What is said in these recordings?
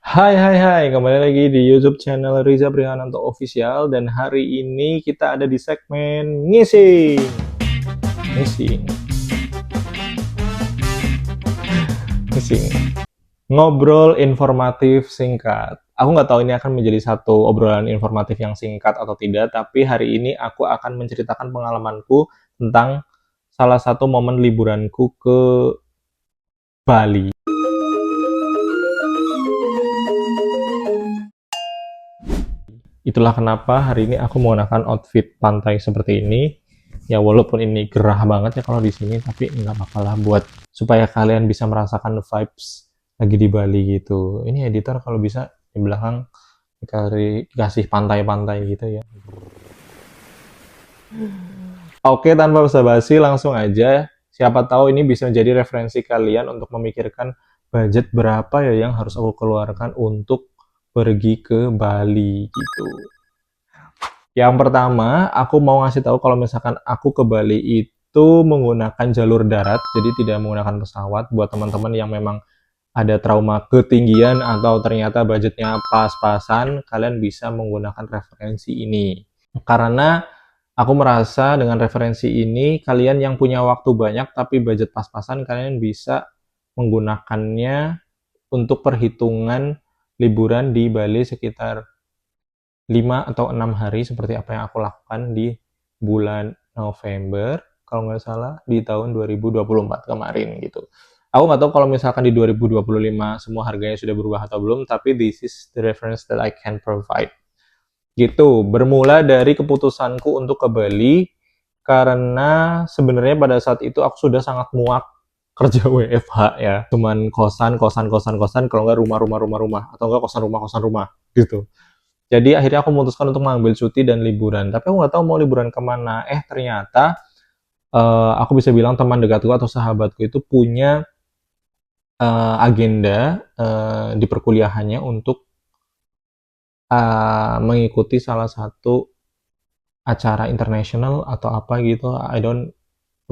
Hai, kembali lagi di YouTube channel Riza Prihananto Official dan hari ini kita ada di segmen ngising. Ngising, ngising. Ngobrol informatif singkat. Aku nggak tahu ini akan menjadi satu obrolan informatif yang singkat atau tidak, tapi hari ini aku akan menceritakan pengalamanku tentang salah satu momen liburanku ke Bali. Itulah kenapa hari ini aku menggunakan outfit pantai seperti ini. Ya walaupun ini gerah banget ya kalau di sini, tapi nggak apa-apa lah buat supaya kalian bisa merasakan vibes lagi di Bali gitu. Ini editor kalau bisa di belakang dikasih pantai-pantai gitu ya. Oke, tanpa basa-basi langsung aja. Siapa tahu ini bisa menjadi referensi kalian untuk memikirkan budget berapa ya yang harus aku keluarkan untuk pergi ke Bali gitu. Yang pertama, aku mau ngasih tahu kalau misalkan aku ke Bali itu menggunakan jalur darat, jadi tidak menggunakan pesawat. Buat teman-teman yang memang ada trauma ketinggian atau ternyata budgetnya pas-pasan, kalian bisa menggunakan referensi ini. Karena aku merasa dengan referensi ini, kalian yang punya waktu banyak tapi budget pas-pasan, kalian bisa menggunakannya untuk perhitungan liburan di Bali sekitar 5 atau 6 hari seperti apa yang aku lakukan di bulan November kalau nggak salah di tahun 2024 kemarin gitu. Aku nggak tahu kalau misalkan di 2025 semua harganya sudah berubah atau belum, tapi this is the reference that I can provide. Gitu, bermula dari keputusanku untuk ke Bali karena sebenarnya pada saat itu aku sudah sangat muak kerja WFH ya. Cuman kosan, kalau nggak rumah, atau nggak kosan rumah gitu. Jadi akhirnya aku memutuskan untuk mengambil cuti dan liburan. Tapi aku nggak tahu mau liburan kemana. Ternyata aku bisa bilang teman dekatku atau sahabatku itu punya agenda di perkuliahannya untuk mengikuti salah satu acara internasional atau apa gitu. I don't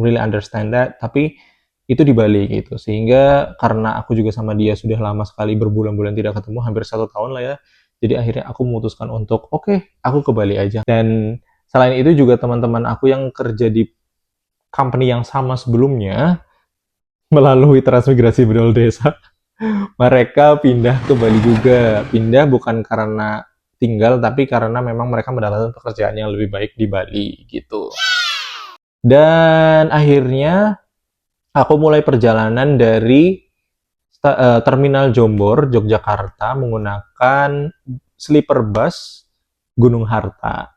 really understand that. Tapi itu di Bali gitu. Sehingga karena aku juga sama dia sudah lama sekali berbulan-bulan tidak ketemu, hampir 1 tahun lah ya. Jadi akhirnya aku memutuskan untuk oke, aku ke Bali aja. Dan selain itu juga teman-teman aku yang kerja di company yang sama sebelumnya melalui transmigrasi bedol desa, mereka pindah ke Bali juga. Pindah bukan karena tinggal, tapi karena memang mereka mendapatkan pekerjaan yang lebih baik di Bali gitu. Dan akhirnya aku mulai perjalanan dari Terminal Jombor, Yogyakarta menggunakan sleeper bus Gunung Harta.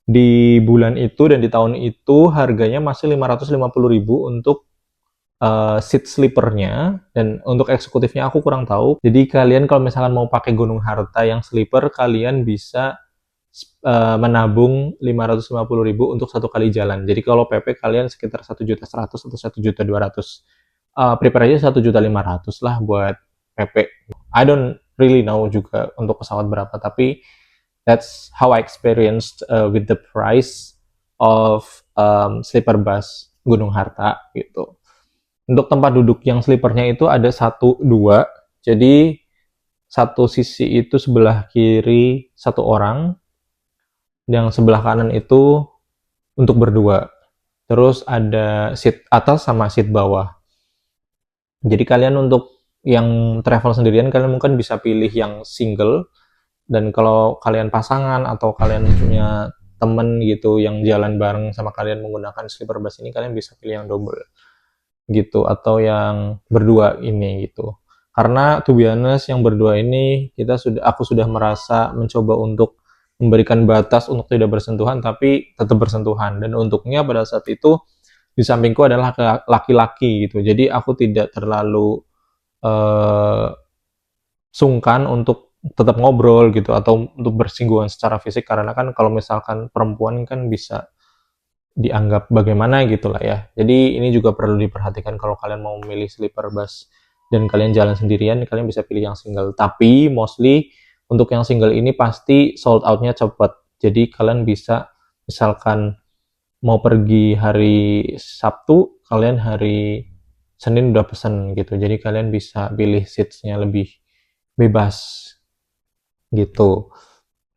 Di bulan itu dan di tahun itu harganya masih 550.000 untuk seat sleepernya, dan untuk eksekutifnya aku kurang tahu. Jadi kalian kalau misalkan mau pakai Gunung Harta yang sleeper, kalian bisa menabung 550.000 untuk satu kali jalan. Jadi kalau PP kalian sekitar 1.100.000 atau 1.200.000. Prepare aja 1.500.000 lah buat PP. I don't really know juga untuk pesawat berapa, tapi that's how I experienced with the price of sleeper bus Gunung Harta gitu. Untuk tempat duduk yang sleepernya itu ada 1, 2. Jadi satu sisi itu sebelah kiri satu orang, yang sebelah kanan itu untuk berdua. Terus ada seat atas sama seat bawah. Jadi kalian untuk yang travel sendirian, kalian mungkin bisa pilih yang single. Dan kalau kalian pasangan atau kalian punya temen gitu yang jalan bareng sama kalian menggunakan sleeper bus ini, kalian bisa pilih yang double gitu, atau yang berdua ini gitu. Karena to be honest, yang berdua ini aku sudah merasa mencoba untuk memberikan batas untuk tidak bersentuhan tapi tetap bersentuhan, dan untuknya pada saat itu di sampingku adalah laki-laki gitu. Jadi aku tidak terlalu uh, sungkan untuk tetap ngobrol gitu atau untuk bersinggungan secara fisik, karena kan kalau misalkan perempuan kan bisa dianggap bagaimana gitulah ya. Jadi ini juga perlu diperhatikan kalau kalian mau memilih sleeper bus dan kalian jalan sendirian, kalian bisa pilih yang single. Tapi mostly untuk yang single ini pasti sold out-nya cepat. Jadi kalian bisa misalkan mau pergi hari Sabtu, kalian hari Senin udah pesen gitu. Jadi kalian bisa pilih seats-nya lebih bebas gitu.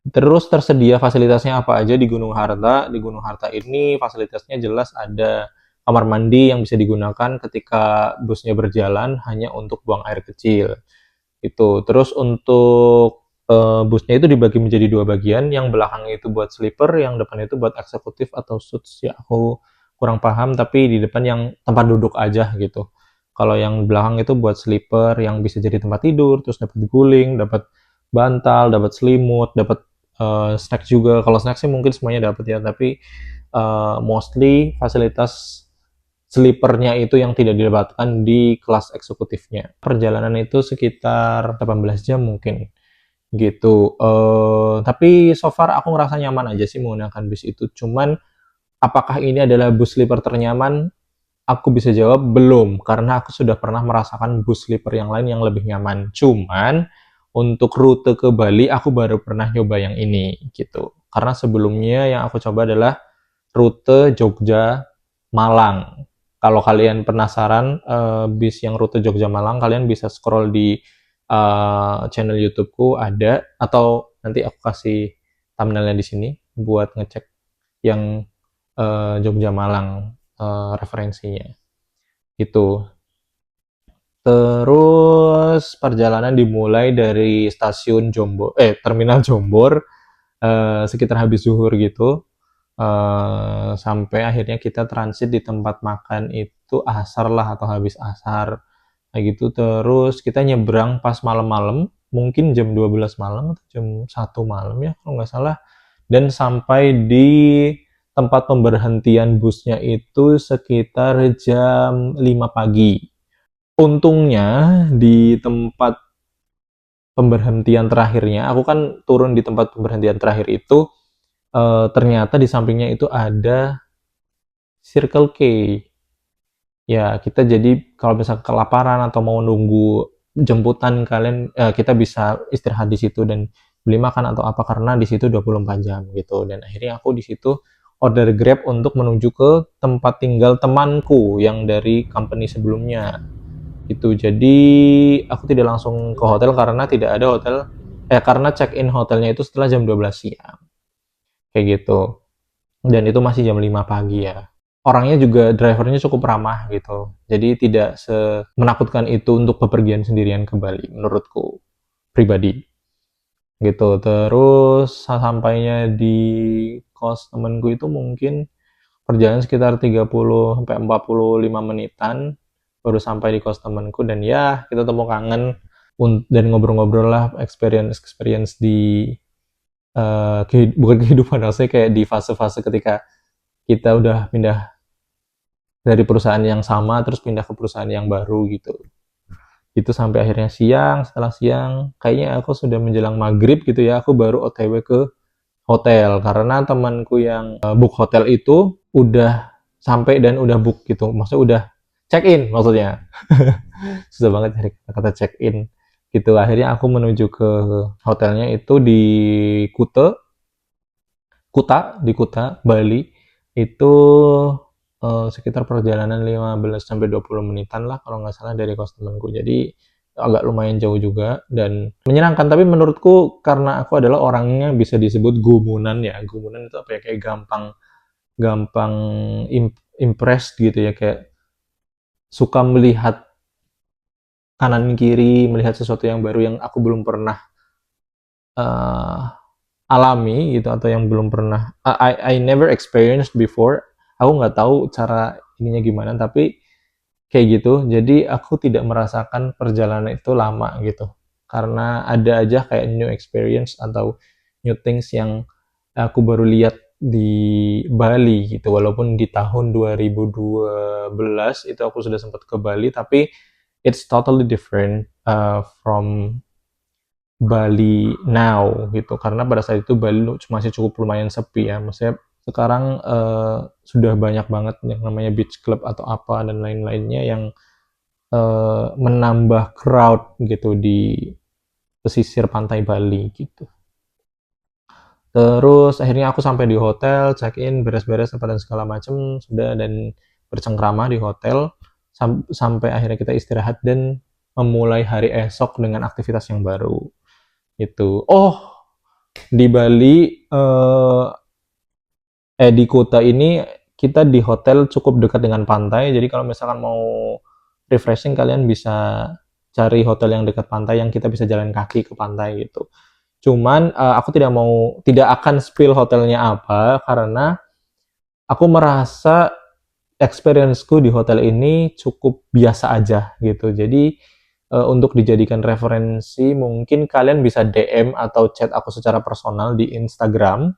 Terus tersedia fasilitasnya apa aja di Gunung Harta? Di Gunung Harta ini fasilitasnya jelas ada kamar mandi yang bisa digunakan ketika busnya berjalan hanya untuk buang air kecil. Itu. Terus untuk busnya itu dibagi menjadi dua bagian, yang belakang itu buat sleeper, yang depan itu buat eksekutif atau suits. Ya aku kurang paham, tapi di depan yang tempat duduk aja gitu. Kalau yang belakang itu buat sleeper yang bisa jadi tempat tidur, terus dapat guling, dapat bantal, dapat selimut, dapat snack juga. Kalau snack sih mungkin semuanya dapat ya, tapi mostly fasilitas sleepernya itu yang tidak didapatkan di kelas eksekutifnya. Perjalanan itu sekitar 18 jam mungkin gitu. Tapi so far aku ngerasa nyaman aja sih menggunakan bus itu. Cuman apakah ini adalah bus sleeper ternyaman? Aku bisa jawab belum, karena aku sudah pernah merasakan bus sleeper yang lain yang lebih nyaman. Cuman untuk rute ke Bali aku baru pernah nyoba yang ini gitu. Karena sebelumnya yang aku coba adalah rute Jogja Malang. Kalau kalian penasaran bis yang rute Jogja Malang, kalian bisa scroll di channel YouTubeku ada, atau nanti aku kasih thumbnailnya di sini buat ngecek yang Jogja Malang referensinya. Itu. Terus perjalanan dimulai dari stasiun Jombor, terminal Jombor sekitar habis zuhur gitu. Sampai akhirnya kita transit di tempat makan itu asar lah atau habis asar kayak gitu. Terus kita nyebrang pas malam-malam, mungkin jam 12 malam atau jam 1 malam ya kalau nggak salah, dan sampai di tempat pemberhentian busnya itu sekitar jam 5 pagi. Untungnya di tempat pemberhentian terakhirnya, aku kan turun di tempat pemberhentian terakhir itu, ternyata di sampingnya itu ada Circle K. Ya, kita jadi kalau misalnya kelaparan atau mau nunggu jemputan kalian, kita bisa istirahat di situ dan beli makan atau apa, karena di situ 24 jam gitu. Dan akhirnya aku di situ order Grab untuk menuju ke tempat tinggal temanku yang dari company sebelumnya. Gitu. Jadi aku tidak langsung ke hotel karena tidak ada hotel, karena check-in hotelnya itu setelah jam 12 siang. Kayak gitu. Dan itu masih jam 5 pagi ya. Orangnya juga, drivernya cukup ramah gitu. Jadi tidak menakutkan itu untuk bepergian sendirian ke Bali menurutku pribadi. Gitu. Terus sampainya di kos temenku itu mungkin perjalanan sekitar 30 sampai 45 menitan baru sampai di kos temenku, dan ya kita temu kangen dan ngobrol-ngobrol lah experience di bukan kehidupan, maksudnya kayak di fase-fase ketika kita udah pindah dari perusahaan yang sama terus pindah ke perusahaan yang baru gitu. Itu sampai akhirnya siang. Setelah siang kayaknya aku sudah menjelang maghrib gitu ya, aku baru OTW ke hotel karena temanku yang book hotel itu udah sampai dan udah book gitu, maksudnya udah check in maksudnya. Susah banget cari kata check in gitu. Akhirnya aku menuju ke hotelnya itu di Kuta, di Kuta, Bali. Itu sekitar perjalanan 15 sampai 20 menitan lah kalau nggak salah dari kos temanku. Jadi agak lumayan jauh juga dan menyenangkan. Tapi menurutku karena aku adalah orangnya bisa disebut gumunan ya. Gumunan itu apa ya, kayak gampang gampang impressed gitu ya, kayak suka melihat kanan kiri, melihat sesuatu yang baru yang aku belum pernah uh, alami gitu, atau yang belum pernah I never experienced before. Aku nggak tahu cara ininya gimana, tapi kayak gitu. Jadi aku tidak merasakan perjalanan itu lama gitu, karena ada aja kayak new experience atau new things yang aku baru lihat di Bali gitu. Walaupun di tahun 2012 itu aku sudah sempat ke Bali, tapi it's totally different from Bali now gitu, karena pada saat itu Bali masih cukup lumayan sepi ya. Maksudnya sekarang sudah banyak banget yang namanya beach club atau apa dan lain-lainnya yang menambah crowd gitu di pesisir pantai Bali gitu. Terus akhirnya aku sampai di hotel, check in, beres-beres apa dan segala macam sudah, dan bercengkrama di hotel sampai akhirnya kita istirahat dan memulai hari esok dengan aktivitas yang baru. Itu. Oh, di Bali di Kuta ini kita di hotel cukup dekat dengan pantai. Jadi kalau misalkan mau refreshing kalian bisa cari hotel yang dekat pantai yang kita bisa jalan kaki ke pantai gitu. Cuman aku tidak akan spill hotelnya apa karena aku merasa experience-ku di hotel ini cukup biasa aja gitu. Jadi untuk dijadikan referensi mungkin kalian bisa DM atau chat aku secara personal di Instagram.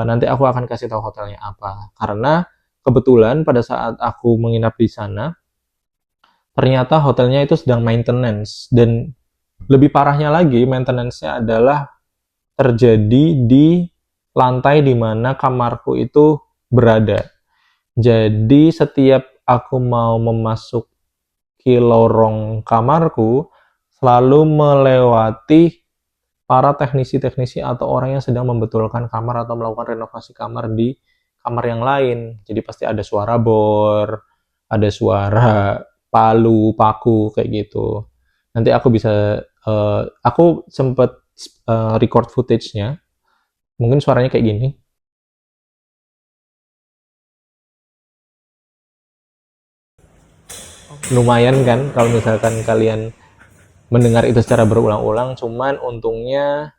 Nanti aku akan kasih tahu hotelnya apa. Karena kebetulan pada saat aku menginap di sana, ternyata hotelnya itu sedang maintenance dan lebih parahnya lagi maintenance-nya adalah terjadi di lantai di mana kamarku itu berada. Jadi setiap aku mau memasuki lorong kamarku, selalu melewati para teknisi-teknisi atau orang yang sedang membetulkan kamar atau melakukan renovasi kamar di kamar yang lain. Jadi pasti ada suara bor, ada suara palu, paku kayak gitu. Nanti aku bisa aku sempet record footage-nya. Mungkin suaranya kayak gini. Lumayan kan kalau misalkan kalian mendengar itu secara berulang-ulang, cuman untungnya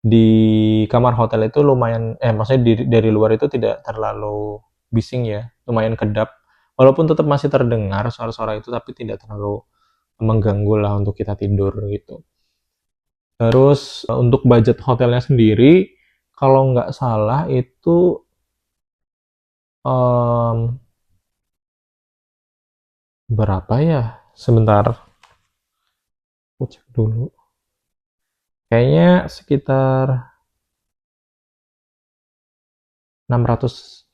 di kamar hotel itu lumayan maksudnya dari luar itu tidak terlalu bising ya, lumayan kedap. Walaupun tetap masih terdengar suara-suara itu tapi tidak terlalu mengganggu lah untuk kita tidur gitu. Terus untuk budget hotelnya sendiri kalau nggak salah itu em, berapa ya? Sebentar, aku cek dulu. Kayaknya sekitar 600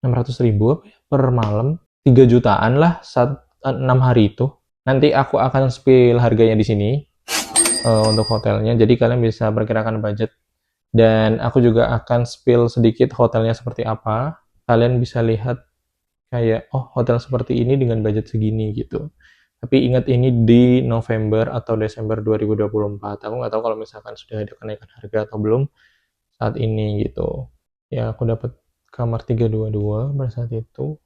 600 ribu apa ya, per malam. 3 jutaan lah saat 6 hari itu. Nanti aku akan spill harganya di sini untuk hotelnya. Jadi kalian bisa perkirakan budget. Dan aku juga akan spill sedikit hotelnya seperti apa. Kalian bisa lihat kayak, oh hotel seperti ini dengan budget segini gitu. Tapi ingat ini di November atau Desember 2024. Aku nggak tahu kalau misalkan sudah ada kenaikan harga atau belum saat ini gitu. Ya aku dapat kamar 322 pada saat itu.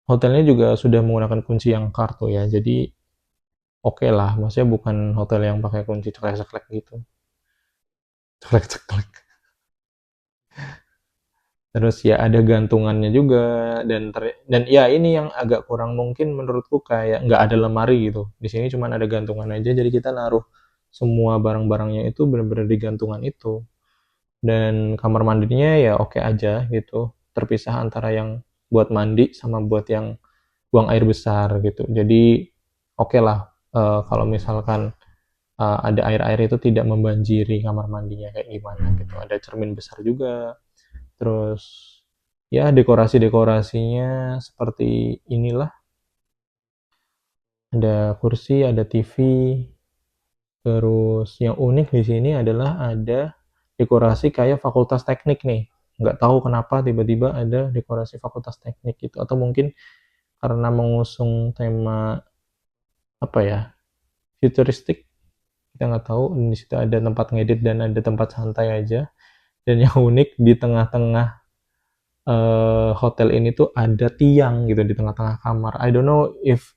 Hotelnya juga sudah menggunakan kunci yang kartu ya. Jadi oke lah, maksudnya bukan hotel yang pakai kunci ceklek-ceklek gitu. Ceklek-ceklek. Terus ya ada gantungannya juga dan ya ini yang agak kurang mungkin menurutku kayak nggak ada lemari gitu. Di sini cuma ada gantungan aja jadi kita naruh semua barang-barangnya itu benar-benar di gantungan itu. Dan kamar mandinya ya oke aja gitu. Terpisah antara yang buat mandi sama buat yang buang air besar gitu. Jadi oke lah kalau misalkan ada air-air itu tidak membanjiri kamar mandinya kayak gimana gitu. Ada cermin besar juga. Terus ya dekorasi-dekorasinya seperti inilah. Ada kursi, ada TV. Terus yang unik di sini adalah ada dekorasi kayak fakultas teknik nih. Nggak tahu kenapa tiba-tiba ada dekorasi fakultas teknik gitu. Atau mungkin karena mengusung tema apa ya, futuristik, kita nggak tahu. Di situ ada tempat ngedit dan ada tempat santai aja. Dan yang unik di tengah-tengah hotel ini tuh ada tiang gitu di tengah-tengah kamar. I don't know if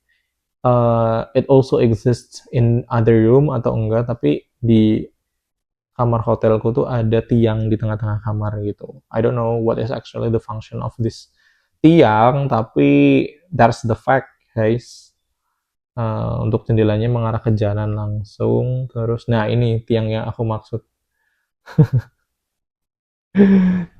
it also exists in other room atau enggak, tapi di kamar hotelku tuh ada tiang di tengah-tengah kamar gitu. I don't know what is actually the function of this tiang, tapi that's the fact, guys. Untuk jendelanya mengarah ke jalan langsung. Terus, nah ini tiang yang aku maksud.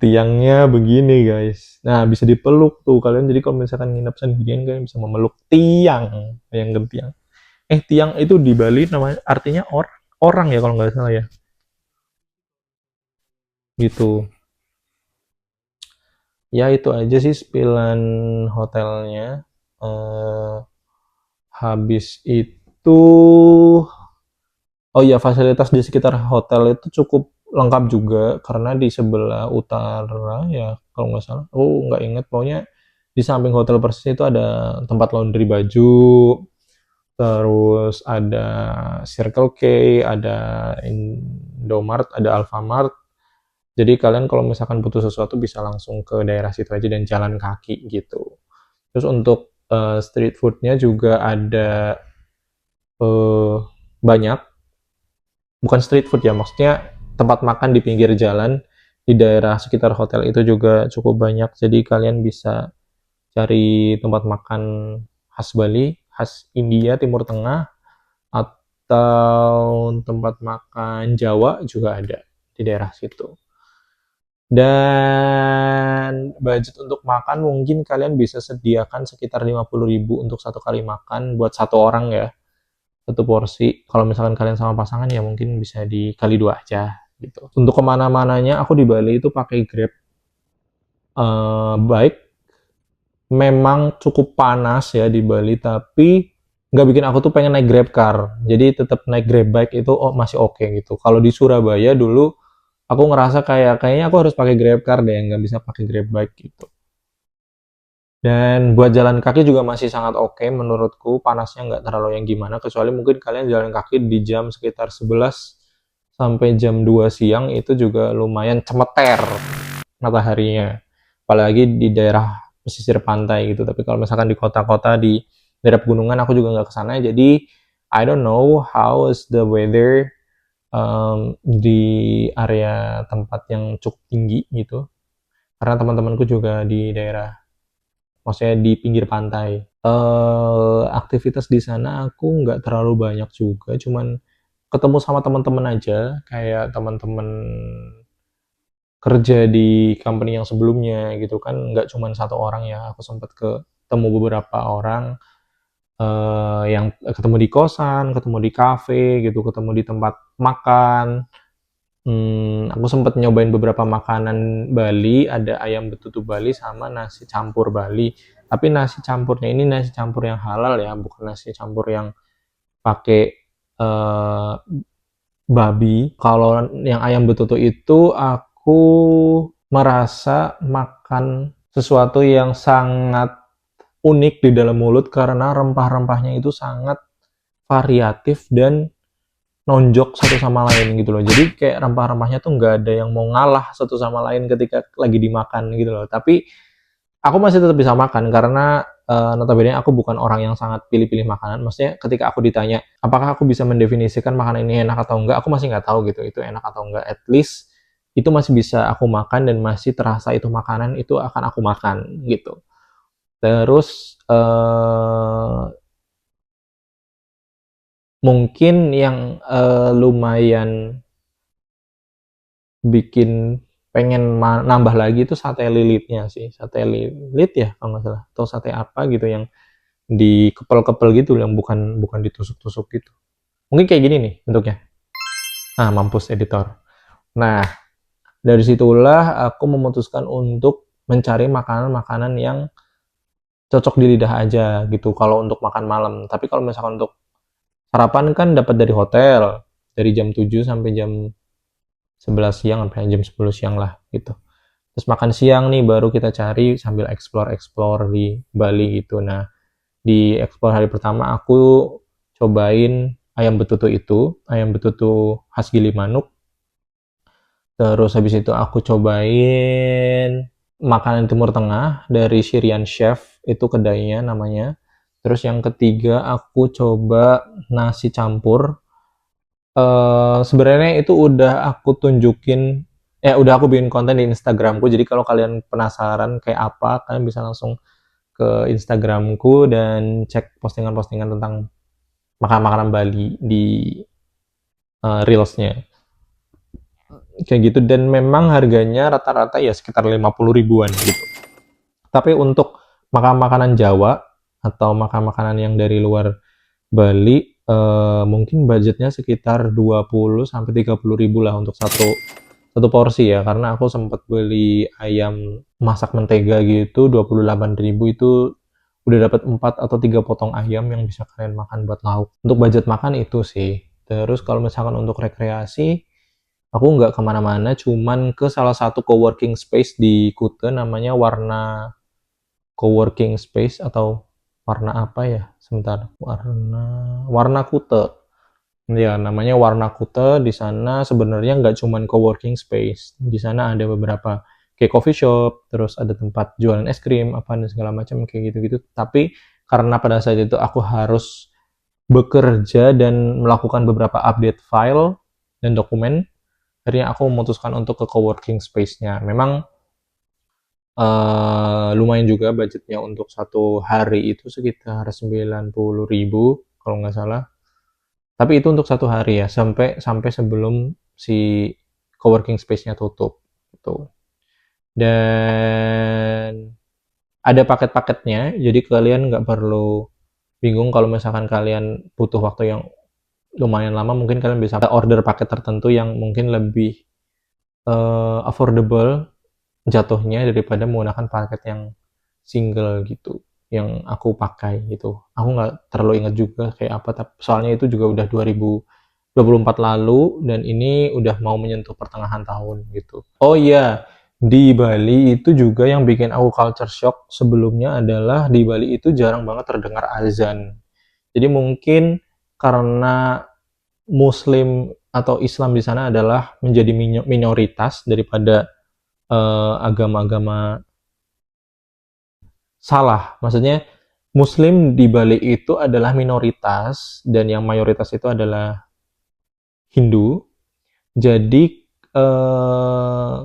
Tiangnya begini guys. Nah bisa dipeluk tuh kalian. Jadi kalau misalkan nginep sendirian kalian bisa memeluk tiang. Yang tiang. Tiang itu di Bali namanya artinya orang ya kalau nggak salah ya. Gitu. Ya itu aja sih spillan hotelnya. Eh, habis itu, oh iya fasilitas di sekitar hotel itu cukup lengkap juga karena di sebelah utara ya kalau nggak salah. Oh nggak inget pokoknya di samping hotel persis itu ada tempat laundry baju, terus ada Circle K, ada Indomart, ada Alfamart. Jadi kalian kalau misalkan butuh sesuatu bisa langsung ke daerah situ aja dan jalan kaki gitu. Terus untuk street foodnya juga ada banyak, bukan street food ya, maksudnya tempat makan di pinggir jalan di daerah sekitar hotel itu juga cukup banyak. Jadi kalian bisa cari tempat makan khas Bali, khas India, Timur Tengah, atau tempat makan Jawa juga ada di daerah situ. Dan budget untuk makan mungkin kalian bisa sediakan sekitar 50.000 untuk satu kali makan buat satu orang ya, satu porsi. Kalau misalkan kalian sama pasangan ya mungkin bisa dikali dua aja gitu. Untuk kemana-mananya aku di Bali itu pakai Grab. Baik, memang cukup panas ya di Bali, tapi nggak bikin aku tuh pengen naik Grab car. Jadi tetap naik Grab bike itu masih oke gitu. Kalau di Surabaya dulu aku ngerasa kayaknya aku harus pakai Grab car deh, nggak bisa pakai Grab bike gitu. Dan buat jalan kaki juga masih sangat oke menurutku, panasnya nggak terlalu yang gimana, kecuali mungkin kalian jalan kaki di jam sekitar 11 sampai jam 2 siang itu juga lumayan cemeter mataharinya. Apalagi di daerah pesisir pantai gitu. Tapi kalau misalkan di kota-kota di daerah pegunungan aku juga nggak kesana, jadi I don't know how is the weather di area tempat yang cukup tinggi gitu. Karena teman-temanku juga di daerah, maksudnya di pinggir pantai. Aktivitas di sana aku nggak terlalu banyak juga, cuman ketemu sama teman-teman aja, kayak teman-teman kerja di company yang sebelumnya gitu kan, nggak cuman satu orang ya, aku sempat ketemu beberapa orang, yang ketemu di kosan, ketemu di kafe gitu, ketemu di tempat makan. Aku sempat nyobain beberapa makanan Bali, ada ayam betutu Bali sama nasi campur Bali. Tapi nasi campurnya ini nasi campur yang halal ya, bukan nasi campur yang pakai eh, babi. Kalau yang ayam betutu itu aku merasa makan sesuatu yang sangat unik di dalam mulut karena rempah-rempahnya itu sangat variatif dan nonjok satu sama lain gitu loh. Jadi kayak rempah-rempahnya tuh nggak ada yang mau ngalah satu sama lain ketika lagi dimakan gitu loh. Tapi aku masih tetap bisa makan karena notabene aku bukan orang yang sangat pilih-pilih makanan. Maksudnya ketika aku ditanya apakah aku bisa mendefinisikan makanan ini enak atau enggak, aku masih nggak tahu gitu itu enak atau enggak. At least itu masih bisa aku makan dan masih terasa itu makanan itu akan aku makan gitu. Terus mungkin yang lumayan bikin pengen nambah lagi itu sate lilitnya sih, sate lilit ya kalau nggak salah, atau sate apa gitu yang dikepel-kepel gitu, yang bukan bukan ditusuk-tusuk gitu. Mungkin kayak gini nih bentuknya. Ah, mampus editor. Nah, dari situlah aku memutuskan untuk mencari makanan-makanan yang cocok di lidah aja gitu kalau untuk makan malam. Tapi kalau misalkan untuk sarapan kan dapat dari hotel dari jam 7 sampai jam 11 siang sampai jam 10 siang lah gitu. Terus makan siang nih baru kita cari sambil explore-explore di Bali gitu. Nah, di explore hari pertama aku cobain ayam betutu itu, ayam betutu khas Gilimanuk. Terus habis itu aku cobain makanan Timur Tengah dari Syrian Chef, itu kedainya namanya. Terus yang ketiga aku coba nasi campur. Sebenarnya itu udah aku tunjukin, ya udah aku bikin konten di Instagramku. Jadi kalau kalian penasaran kayak apa, kalian bisa langsung ke Instagramku dan cek postingan-postingan tentang makanan-makanan Bali di Reelsnya. Kayak gitu, dan memang harganya rata-rata ya sekitar 50 ribuan gitu. Tapi untuk makan makanan Jawa atau makan makanan yang dari luar Bali, mungkin budgetnya sekitar 20 sampai 30 ribu lah untuk satu satu porsi ya, karena aku sempat beli ayam masak mentega gitu 28.000, itu udah dapat 4 atau 3 potong ayam yang bisa kalian makan buat lauk. Untuk budget makan itu sih. Terus kalau misalkan untuk rekreasi, aku nggak kemana-mana, cuman ke salah satu coworking space di Kuta namanya Warna Coworking Space atau warna apa ya? Sebentar, warna Kute. Ya, namanya Warna Kute. Di sana sebenarnya nggak cuman coworking space. Di sana ada beberapa kayak coffee shop, terus ada tempat jualan es krim, apa dan segala macam kayak gitu-gitu. Tapi karena pada saat itu aku harus bekerja dan melakukan beberapa update file dan dokumen, akhirnya aku memutuskan untuk ke coworking space-nya. Memang lumayan juga budgetnya untuk satu hari itu sekitar 90.000 kalau nggak salah. Tapi itu untuk satu hari ya, sampai sampai sebelum si coworking space-nya tutup gitu. Dan ada paket-paketnya, jadi kalian nggak perlu bingung kalau misalkan kalian butuh waktu yang lumayan lama, mungkin kalian bisa order paket tertentu yang mungkin lebih affordable jatuhnya daripada menggunakan paket yang single gitu yang aku pakai gitu. Aku nggak terlalu ingat juga kayak apa, tapi soalnya itu juga udah 2024 lalu dan ini udah mau menyentuh pertengahan tahun gitu. Oh iya, di Bali itu juga yang bikin aku culture shock sebelumnya adalah di Bali itu jarang banget terdengar azan. Jadi mungkin karena Muslim atau Islam di sana adalah menjadi minoritas daripada agama-agama salah. Maksudnya Muslim di Bali itu adalah minoritas dan yang mayoritas itu adalah Hindu. Jadi eh,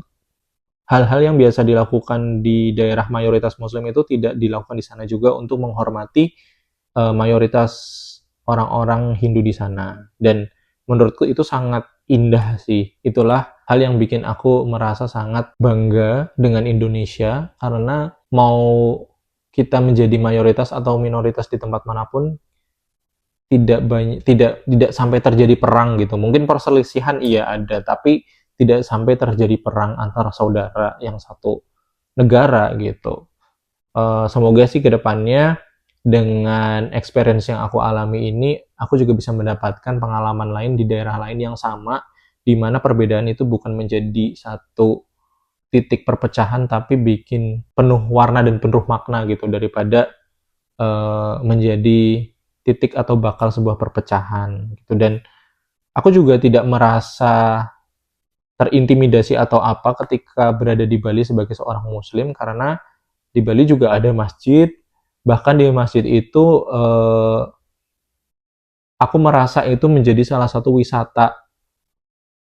hal-hal yang biasa dilakukan di daerah mayoritas Muslim itu tidak dilakukan di sana juga untuk menghormati mayoritas orang-orang Hindu di sana. Dan menurutku itu sangat indah sih. Itulah hal yang bikin aku merasa sangat bangga dengan Indonesia karena mau kita menjadi mayoritas atau minoritas di tempat manapun tidak sampai terjadi perang gitu. Mungkin perselisihan iya ada, tapi tidak sampai terjadi perang antara saudara yang satu negara gitu. Semoga sih kedepannya dengan experience yang aku alami ini, aku juga bisa mendapatkan pengalaman lain di daerah lain yang sama, di mana perbedaan itu bukan menjadi satu titik perpecahan, tapi bikin penuh warna dan penuh makna gitu daripada menjadi titik atau bakal sebuah perpecahan gitu. Dan aku juga tidak merasa terintimidasi atau apa ketika berada di Bali sebagai seorang muslim karena di Bali juga ada masjid, bahkan di masjid itu aku merasa itu menjadi salah satu wisata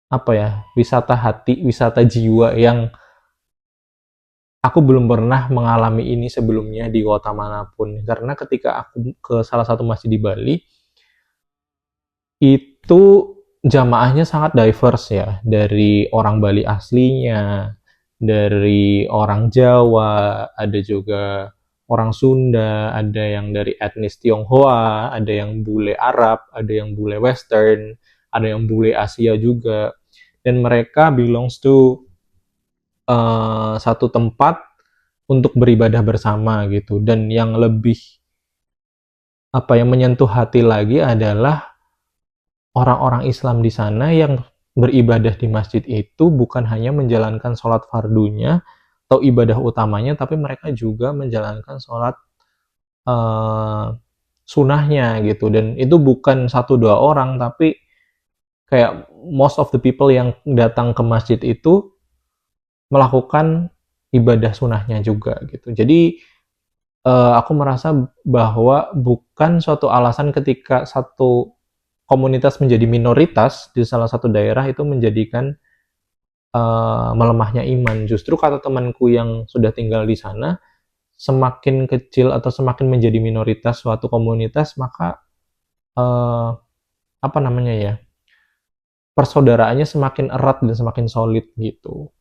apa ya, wisata hati, wisata jiwa yang aku belum pernah mengalami ini sebelumnya di kota manapun. Karena ketika aku ke salah satu masjid di Bali, itu jamaahnya sangat diverse ya, dari orang Bali aslinya, dari orang Jawa, ada juga orang Sunda, ada yang dari etnis Tionghoa, ada yang bule Arab, ada yang bule Western, ada yang bule Asia juga. Dan mereka belongs to satu tempat untuk beribadah bersama gitu. Dan yang lebih apa yang menyentuh hati lagi adalah orang-orang Islam di sana yang beribadah di masjid itu bukan hanya menjalankan sholat fardunya atau ibadah utamanya, tapi mereka juga menjalankan sholat sunahnya gitu. Dan itu bukan satu dua orang, tapi kayak most of the people yang datang ke masjid itu melakukan ibadah sunahnya juga gitu. Jadi aku merasa bahwa bukan suatu alasan ketika satu komunitas menjadi minoritas di salah satu daerah itu menjadikan melemahnya iman. Justru kata temanku yang sudah tinggal di sana, semakin kecil atau semakin menjadi minoritas suatu komunitas, maka uh, apa namanya ya, persaudaraannya semakin erat dan semakin solid gitu.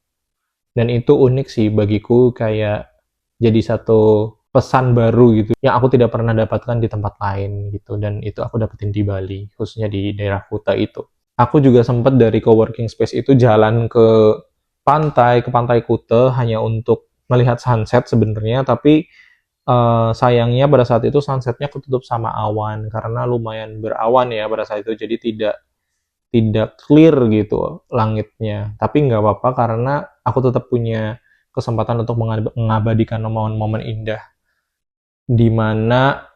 Dan itu unik sih bagiku, kayak jadi satu pesan baru gitu yang aku tidak pernah dapatkan di tempat lain gitu, dan itu aku dapetin di Bali, khususnya di daerah Kuta itu. Aku juga sempat dari coworking space itu jalan ke pantai Kuta hanya untuk melihat sunset sebenarnya, tapi sayangnya pada saat itu sunsetnya ketutup sama awan karena lumayan berawan ya pada saat itu, jadi tidak tidak clear gitu langitnya. Tapi nggak apa-apa karena aku tetap punya kesempatan untuk mengabadikan momen-momen indah di mana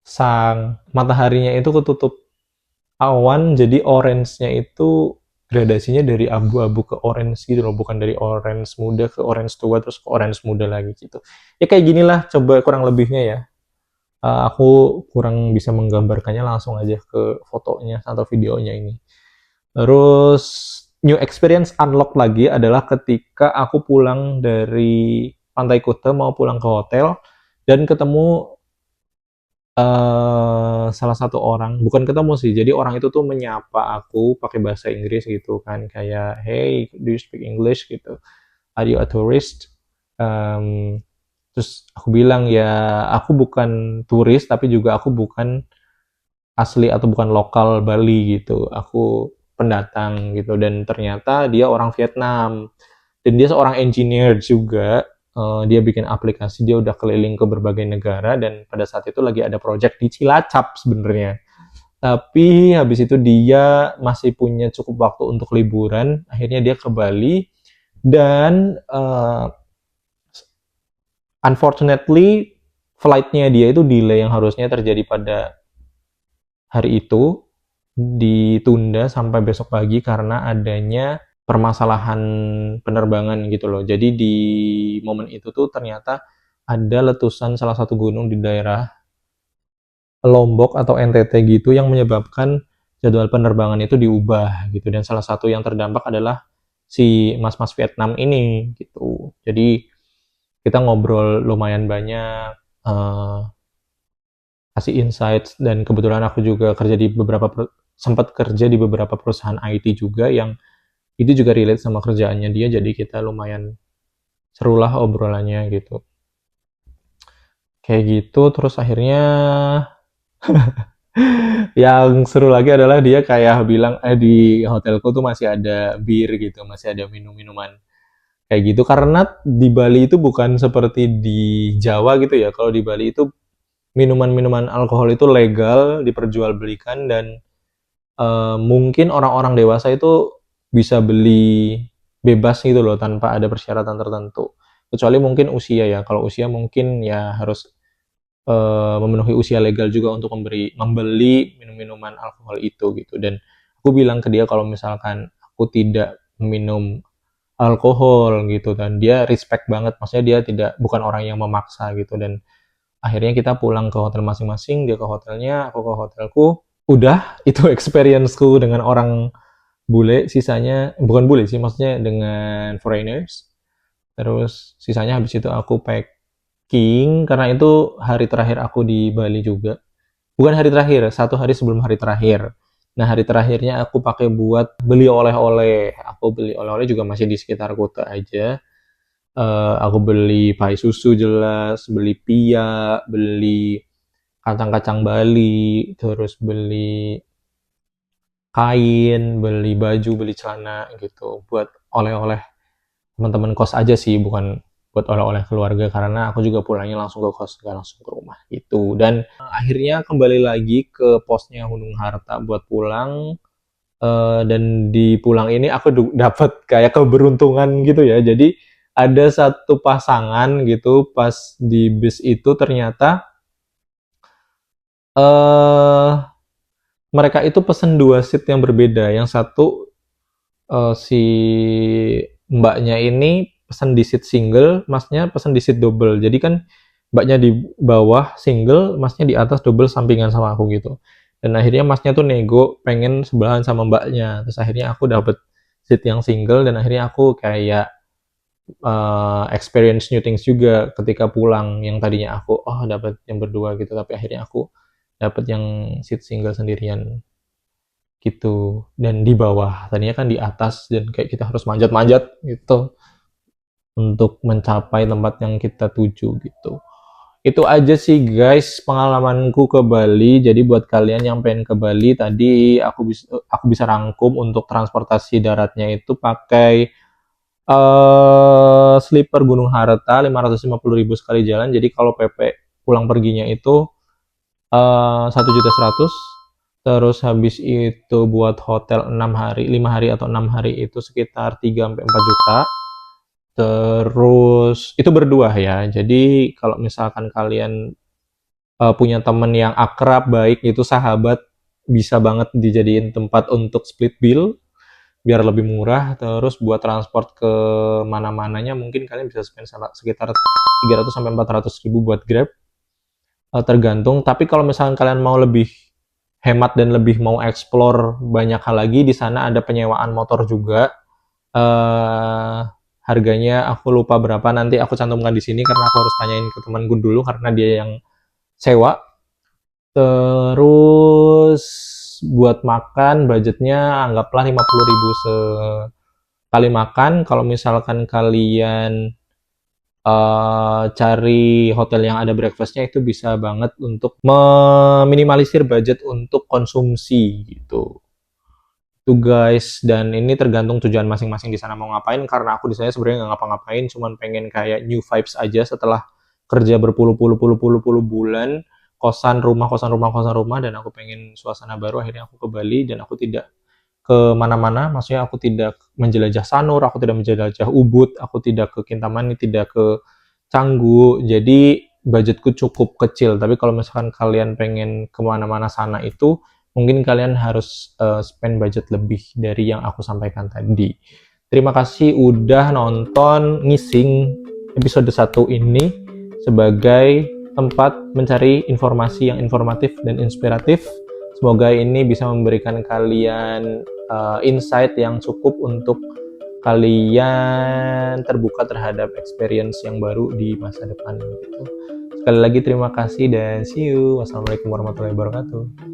sang mataharinya itu ketutup awan, jadi orange-nya itu gradasinya dari abu-abu ke orange gitu loh, bukan dari orange muda ke orange tua terus ke orange muda lagi gitu. Ya kayak ginilah coba kurang lebihnya ya. Aku kurang bisa menggambarkannya, langsung aja ke fotonya atau videonya ini. Terus new experience unlock lagi adalah ketika aku pulang dari Pantai Kuta mau pulang ke hotel dan ketemu salah satu orang, bukan ketemu sih, jadi orang itu tuh menyapa aku pakai bahasa Inggris gitu kan, kayak hey, do you speak English gitu, are you a tourist? um, Terus aku bilang ya aku bukan turis tapi juga aku bukan asli atau bukan lokal Bali gitu, aku pendatang gitu. Dan ternyata dia orang Vietnam dan dia seorang engineer juga. Dia bikin aplikasi, dia udah keliling ke berbagai negara dan pada saat itu lagi ada project di Cilacap sebenarnya. Tapi habis itu dia masih punya cukup waktu untuk liburan, akhirnya dia ke Bali dan unfortunately flightnya dia itu delay, yang harusnya terjadi pada hari itu ditunda sampai besok pagi karena adanya permasalahan penerbangan gitu loh. Jadi di momen itu tuh ternyata ada letusan salah satu gunung di daerah Lombok atau NTT gitu yang menyebabkan jadwal penerbangan itu diubah gitu, dan salah satu yang terdampak adalah si mas-mas Vietnam ini gitu. Jadi kita ngobrol lumayan banyak, kasih insights, dan kebetulan aku juga sempat kerja di beberapa perusahaan IT juga yang itu juga relate sama kerjaannya dia, jadi kita lumayan serulah obrolannya gitu. Kayak gitu, terus akhirnya yang seru lagi adalah dia kayak bilang di hotelku tuh masih ada bir gitu, masih ada minum-minuman kayak gitu, karena di Bali itu bukan seperti di Jawa gitu ya. Kalau di Bali itu minuman-minuman alkohol itu legal diperjualbelikan, dan mungkin orang-orang dewasa itu bisa beli bebas gitu loh tanpa ada persyaratan tertentu. Kecuali mungkin usia ya. Kalau usia mungkin ya harus memenuhi usia legal juga untuk membeli minum-minuman alkohol itu gitu. Dan aku bilang ke dia kalau misalkan aku tidak minum alkohol gitu, dan dia respect banget, maksudnya dia bukan orang yang memaksa gitu. Dan akhirnya kita pulang ke hotel masing-masing, dia ke hotelnya, aku ke hotelku. Udah, itu experienceku dengan orang bule, sisanya bukan bule sih, maksudnya dengan foreigners. Terus sisanya habis itu aku packing karena itu hari terakhir aku di Bali juga. Bukan hari terakhir, satu hari sebelum hari terakhir. Nah, hari terakhirnya aku pakai buat beli oleh-oleh. Aku beli oleh-oleh juga masih di sekitar kota aja. Aku beli pai susu jelas, beli pia, beli kacang-kacang Bali, terus beli kain, beli baju, beli celana gitu. Buat oleh-oleh teman-teman kos aja sih, bukan buat oleh-oleh keluarga karena aku juga pulangnya langsung ke kos, gak langsung ke rumah gitu. Dan akhirnya kembali lagi ke posnya Gunung Harta buat pulang. Dan di pulang ini aku dapat kayak keberuntungan gitu ya. Jadi ada satu pasangan gitu pas di bis itu, ternyata eh mereka itu pesen dua seat yang berbeda. Yang satu si mbaknya ini pesen di seat single, masnya pesen di seat double. Jadi kan mbaknya di bawah single, masnya di atas double sampingan sama aku gitu. Dan akhirnya masnya tuh nego pengen sebelahan sama mbaknya. Terus akhirnya aku dapet seat yang single, dan akhirnya aku kayak experience new things juga ketika pulang. Yang tadinya aku dapat yang berdua gitu, tapi akhirnya aku dapat yang seat single sendirian gitu. Dan di bawah, tadinya kan di atas, dan kayak kita harus manjat-manjat gitu untuk mencapai tempat yang kita tuju gitu. Itu aja sih guys pengalamanku ke Bali. Jadi buat kalian yang pengen ke Bali, tadi aku bisa rangkum untuk transportasi daratnya itu pakai sleeper Gunung Harta 550.000 sekali jalan. Jadi kalau PP pulang perginya itu 1.100.000. Terus habis itu buat hotel 6 hari, 5 hari atau 6 hari itu sekitar 3 sampai 4 juta. Terus itu berdua ya. Jadi kalau misalkan kalian punya temen yang akrab, baik, itu sahabat, bisa banget dijadiin tempat untuk split bill biar lebih murah. Terus buat transport ke mana-mananya mungkin kalian bisa spend sekitar 300 sampai 400 ribu buat Grab. Tergantung. Tapi kalau misalkan kalian mau lebih hemat dan lebih mau explore banyak hal lagi, di sana ada penyewaan motor juga. eh Harganya aku lupa berapa, nanti aku cantumkan di sini karena aku harus tanyain ke temanku dulu karena dia yang sewa. Terus buat makan budgetnya anggaplah 50 ribu sekali makan. Kalau misalkan kalian cari hotel yang ada breakfastnya, itu bisa banget untuk meminimalisir budget untuk konsumsi gitu. Tuh guys, dan ini tergantung tujuan masing-masing di sana mau ngapain. Karena aku di sana sebenarnya nggak ngapa-ngapain, cuman pengen kayak new vibes aja setelah kerja berpuluh-puluh bulan, kosan rumah kosan rumah kosan rumah, dan aku pengen suasana baru. Akhirnya aku ke Bali dan aku tidak ke mana-mana, maksudnya aku tidak menjelajah Sanur, aku tidak menjelajah Ubud, aku tidak ke Kintamani, tidak ke Canggu. Jadi budgetku cukup kecil. Tapi kalau misalkan kalian pengen kemana-mana sana itu, mungkin kalian harus spend budget lebih dari yang aku sampaikan tadi. Terima kasih udah nonton ngising episode 1 ini sebagai tempat mencari informasi yang informatif dan inspiratif. Semoga ini bisa memberikan kalian insight yang cukup untuk kalian terbuka terhadap experience yang baru di masa depan gitu. Sekali lagi terima kasih dan see you. Wassalamualaikum warahmatullahi wabarakatuh.